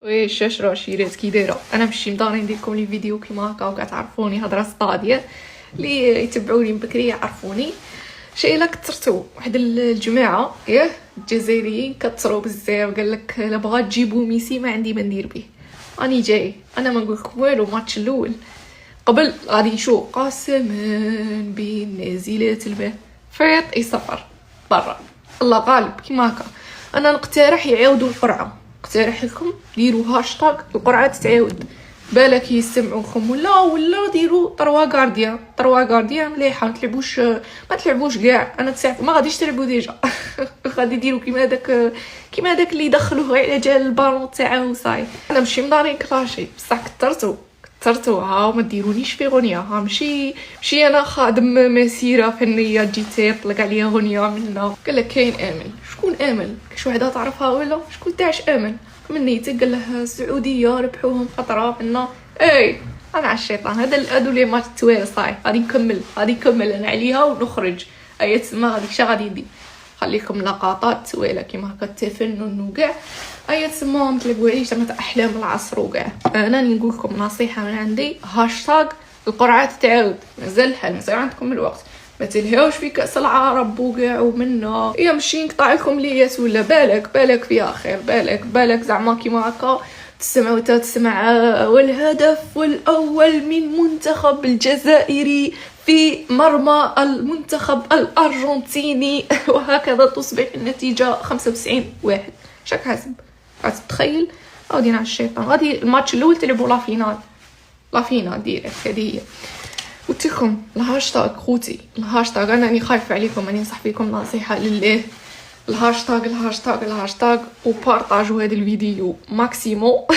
وي الشاشره شيرات كي دايره. انا ماشي مضاني ندير لكم لي فيديو كيما هكا وكتعرفوني هضره سطاديه، اللي يتبعوني من بكري يعرفوني. شيله كثرتو واحد الجماعه الجزائريين كثروا بزاف، قال لك لا بغات تجيبوا ميسي ما عندي ما ندير به. راني جاي انا ما نقول لكم والو. الماتش الاول قبل غادي نشوف قسما بين نازلات الماء فيط صفر برا الله غالب كيما هكا. انا نقترح يعاودوا القرعه، نقترح لكم ديروا هاشتاغ القرعه تتعاود، بالك يسمعوكم ولا ديروا طروا غارديان مليحه. ما تلعبوش كاع. انا تساعد ما غاديش تلعبوا ديجا غادي ديروا كيما داك اللي دخلوه على جال البالون تاعو صاي. انا ماشي مداري كلاشي بصح كثرتو ها ما ديرونيش في غنيه. ها ماشي انا خادم مسيره فنيه جيت طلق عليا غنيه منا. قال لك كاين امل. شكون امل؟ كاش وحده تعرفها ولا شكون تاعش امل من نيتك؟ قال له السعوديه ربحوهم خطره منا. اي انا على الشيطان هادو لي ماتش تويل صاي. غادي نكمل انا عليها ونخرج. اي تسمى هذيك غادي ندير. خليكم لقطات تويله كيما هكا التفنن وكاع. اي تسمى ما تلقوهاش تاع احلام العصر وكاع. انا نقول لكم نصيحه من عندي، هاشتاغ القرعه تعاود. مازال الحال مازال عندكم الوقت، ما تلهاوش في كاس العرب وكاع ومنا. يا مشي نقطع لكم لياس ولا بالك فيها خير. بالك زعما كيما هكا تسمع والهدف الاول من منتخب الجزائري في مرمى المنتخب الارجنتيني وهكذا تصبح النتيجه 95-1. شاك حاسب تتخيل؟ غادي على الشيطان. غادي الماتش الاول تلعبوا لا فينال ديريكت. هذه هي. قلت لكم الهاشتاغ خوتي، الهاشتاغ انا راني خايفه عليكم، راني نصح فيكم نصيحه لله. الهاشتاغ وبارطاجوا هذا الفيديو ماكسيمو